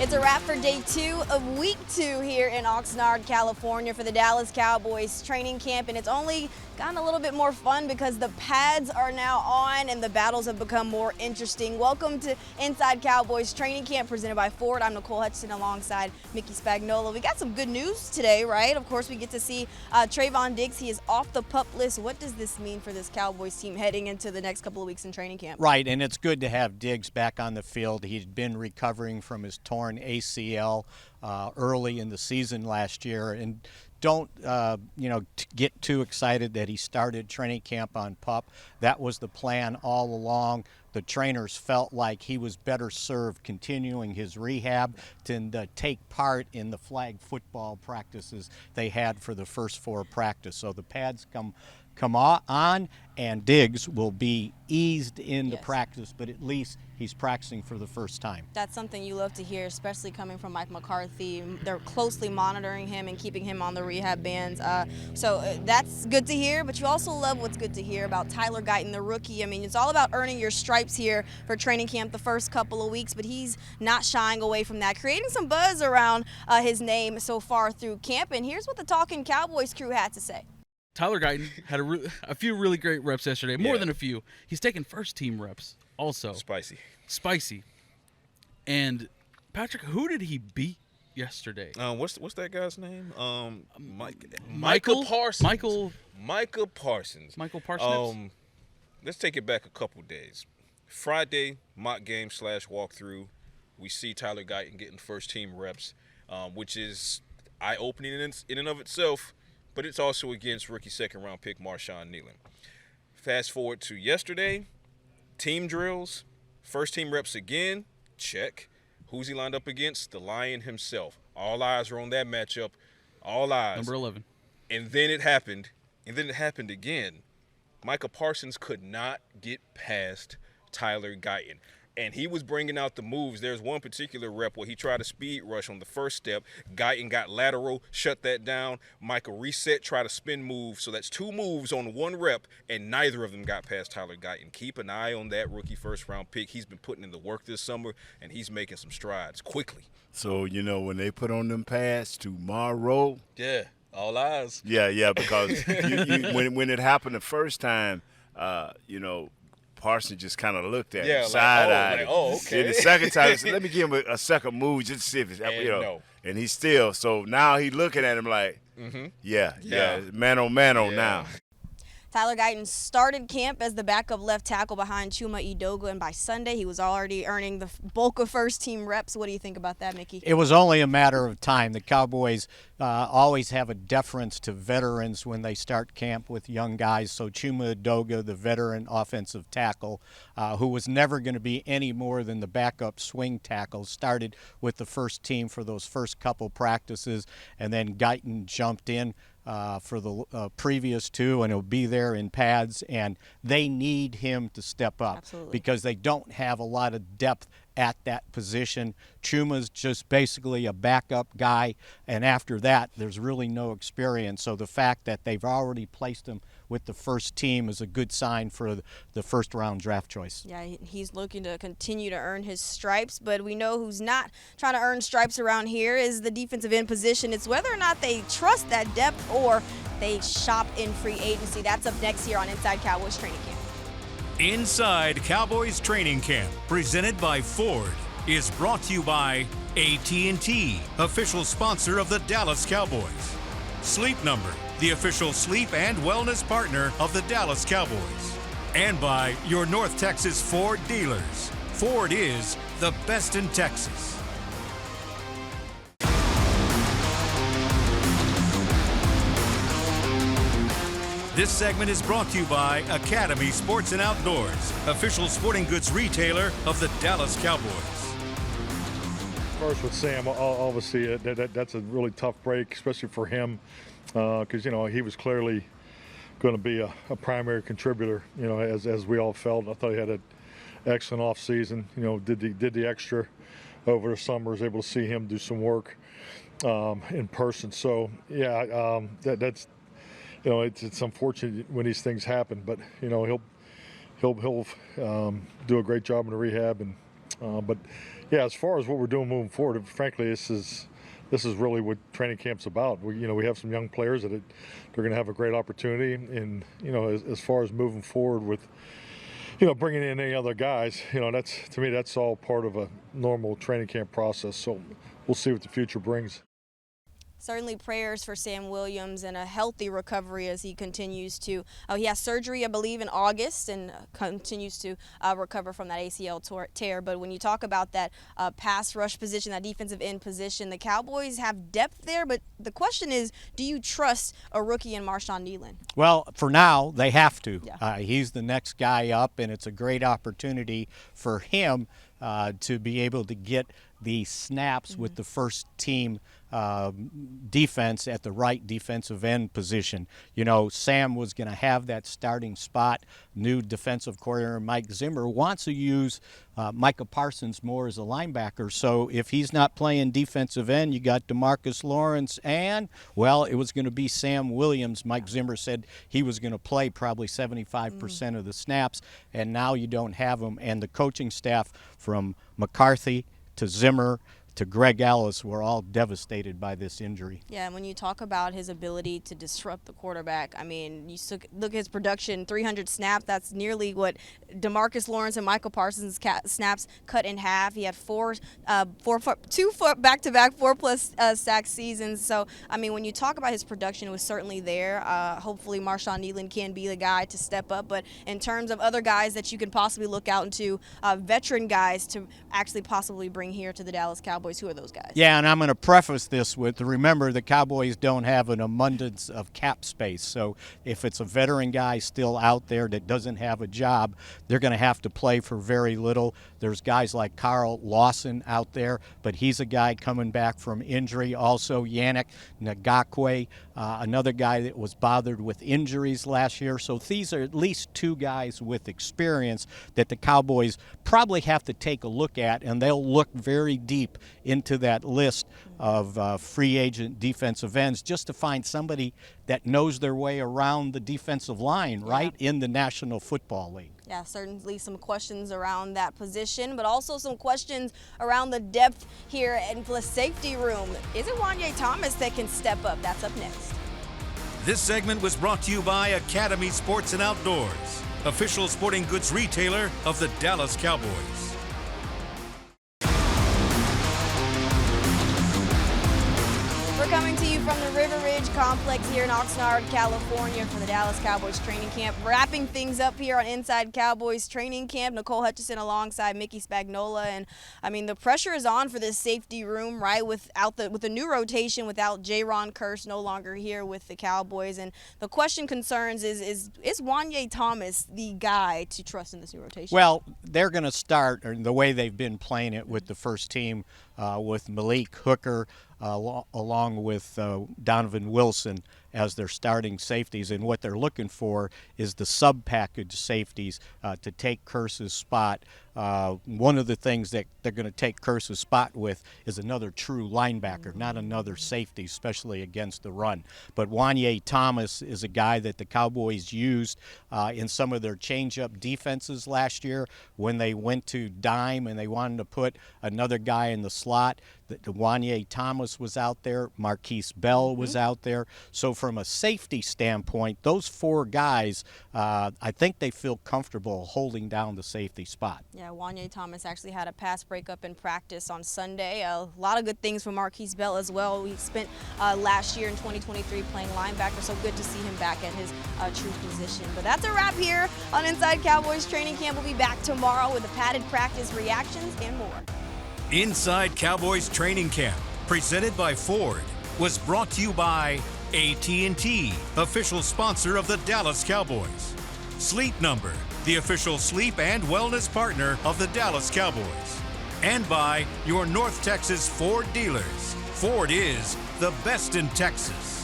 It's a wrap for day 2 of week 2 here in Oxnard, California for the Dallas Cowboys training camp, and it's only gotten a little bit more fun because the pads are now on and the battles have become more interesting. Welcome to Inside Cowboys training camp presented by Ford. I'm Nicole Hutchison alongside Mickey Spagnola. We got some good news today, right? Of course, we get to see Trayvon Diggs. He is off the PUP list. What does this mean for this Cowboys team heading into the next couple of weeks in training camp? Right, and it's good to have Diggs back on the field. He'd been recovering from his torn ACL early in the season last year, and don't get too excited that he started training camp on PUP. That was the plan all along. The trainers felt like he was better served continuing his rehab than to take part in the flag football practices they had for the first 4 practice. So the pads come on, and Diggs will be eased into practice, but at least he's practicing for the first time. That's something you love to hear, especially coming from Mike McCarthy. They're closely monitoring him and keeping him on the rehab bands. So that's good to hear, but you also love what's good to hear about Tyler Guyton, the rookie. I mean, it's all about earning your stripes here for training camp the first couple of weeks, but he's not shying away from that, creating some buzz around his name so far through camp. And here's what the Talking Cowboys crew had to say. Tyler Guyton had a few really great reps yesterday, more than a few. He's taking first-team reps also. Spicy. And, Patrick, who did he beat yesterday? What's that guy's name? Michael Parsons. Micah Parsons. Michael Parsons. Let's take it back a couple days. Friday, mock game / walkthrough. We see Tyler Guyton getting first-team reps, which is eye-opening in and of itself. But it's also against rookie second-round pick Marshawn Nealon. Fast forward to yesterday, team drills, first-team reps again, check. Who's he lined up against? The Lion himself. All eyes are on that matchup, all eyes. Number 11. And then it happened, again. Micah Parsons could not get past Tyler Guyton. And he was bringing out the moves. There's one particular rep where he tried a speed rush on the first step. Guyton got lateral, shut that down. Micah reset, tried a spin move. So that's 2 moves on 1 rep, and neither of them got past Tyler Guyton. Keep an eye on that rookie first-round pick. He's been putting in the work this summer, and he's making some strides quickly. So, when they put on them pads tomorrow. Yeah, all eyes. Yeah, because when it happened the first time, Parsons just kind of looked at him, side-eyed. Okay. Then the second time, he said, let me give him a second move just to see if it's, And he's still. So now he's looking at him like, man on now. Tyler Guyton started camp as the backup left tackle behind Chuma Edoga, and by Sunday he was already earning the bulk of first-team reps. What do you think about that, Mickey? It was only a matter of time. The Cowboys always have a deference to veterans when they start camp with young guys. So Chuma Edoga, the veteran offensive tackle, who was never going to be any more than the backup swing tackle, started with the first team for those first couple practices, and then Guyton jumped in for the previous 2, and he'll be there in pads, and they need him to step up. Absolutely. Because they don't have a lot of depth at that position. Chuma's just basically a backup guy, and after that, there's really no experience. So the fact that they've already placed him with the first team is a good sign for the first-round draft choice. Yeah, he's looking to continue to earn his stripes, but we know who's not trying to earn stripes around here is the defensive end position. It's whether or not they trust that depth or they shop in free agency. That's up next here on Inside Cowboys Training Camp. Inside Cowboys Training Camp, presented by Ford, is brought to you by AT&T, official sponsor of the Dallas Cowboys. Sleep Number, the official sleep and wellness partner of the Dallas Cowboys. And by your North Texas Ford dealers. Ford is the best in Texas. This segment is brought to you by Academy Sports and Outdoors, official sporting goods retailer of the Dallas Cowboys. First with Sam, obviously that's a really tough break, especially for him, because he was clearly going to be a primary contributor. As we all felt. I thought he had an excellent off season. Did the extra over the summer. Was able to see him do some work in person. So that's. It's unfortunate when these things happen, but he'll do a great job in the rehab, and But yeah, as far as what we're doing moving forward, frankly, this is really what training camp's about. We have some young players that they're going to have a great opportunity, and as far as moving forward with bringing in any other guys, that's all part of a normal training camp process. So we'll see what the future brings. Certainly prayers for Sam Williams and a healthy recovery as he continues to, he has surgery, I believe, in August and continues to recover from that ACL tear. But when you talk about that pass rush position, that defensive end position, the Cowboys have depth there. But the question is, do you trust a rookie in Marshawn Kneeland? Well, for now, they have to. Yeah. He's the next guy up, and it's a great opportunity for him to be able to get the snaps with the first team defense at the right defensive end position. Sam was going to have that starting spot. New defensive coordinator Mike Zimmer wants to use Micah Parsons more as a linebacker. So if he's not playing defensive end, you got DeMarcus Lawrence and, well, it was going to be Sam Williams. Mike Zimmer said he was going to play probably 75% of the snaps, and now you don't have him. And the coaching staff from McCarthy to Zimmer to Greg Ellis were all devastated by this injury. Yeah, and when you talk about his ability to disrupt the quarterback, I mean, you look at his production, 300 snaps, that's nearly what DeMarcus Lawrence and Micah Parsons snaps cut in half. He had two back-to-back 4+ sack seasons. So, I mean, when you talk about his production, it was certainly there. Hopefully Marshawn Kneeland can be the guy to step up. But in terms of other guys that you can possibly look out into, veteran guys to actually possibly bring here to the Dallas Cowboys, who are those guys? Yeah, and I'm going to preface this with, remember, the Cowboys don't have an abundance of cap space. So if it's a veteran guy still out there that doesn't have a job, they're going to have to play for very little. There's guys like Carl Lawson out there, but he's a guy coming back from injury. Also, Yannick Ngakoue, another guy that was bothered with injuries last year. So these are at least two guys with experience that the Cowboys probably have to take a look at, and they'll look very deep into that list of free agent defensive ends just to find somebody that knows their way around the defensive line, right, in the National Football League. Yeah, certainly some questions around that position, but also some questions around the depth here in the safety room. Is it Wanye Thomas that can step up? That's up next. This segment was brought to you by Academy Sports and Outdoors, official sporting goods retailer of the Dallas Cowboys. We're coming to you from the River Ridge Complex here in Oxnard, California for the Dallas Cowboys training camp. Wrapping things up here on Inside Cowboys training camp, Nicole Hutchison alongside Mickey Spagnola. And, I mean, the pressure is on for this safety room, right, with the new rotation, without J-Ron Curse no longer here with the Cowboys. And the question concerns is Wanye Thomas the guy to trust in this new rotation? Well, they're going to start, or the way they've been playing it with the first team, with Malik Hooker, along with Donovan Wilson as their starting safeties, and what they're looking for is the sub-package safeties to take Curse's spot. One of the things that they're going to take Curse's spot with is another true linebacker, not another safety, especially against the run. But Wanye Thomas is a guy that the Cowboys used in some of their change-up defenses last year when they went to dime and they wanted to put another guy in the slot. The Wanye Thomas was out there. Marquise Bell was out there. So from a safety standpoint, those four guys, I think they feel comfortable holding down the safety spot. Yeah, Wanye Thomas actually had a pass breakup in practice on Sunday. A lot of good things for Marquise Bell as well. He spent last year in 2023 playing linebacker, so good to see him back at his true position. But that's a wrap here on Inside Cowboys Training Camp. We'll be back tomorrow with the padded practice reactions and more. Inside Cowboys Training Camp, presented by Ford, was brought to you by AT&T, official sponsor of the Dallas Cowboys. Sleep Number, the official sleep and wellness partner of the Dallas Cowboys. And by your North Texas Ford dealers. Ford is the best in Texas.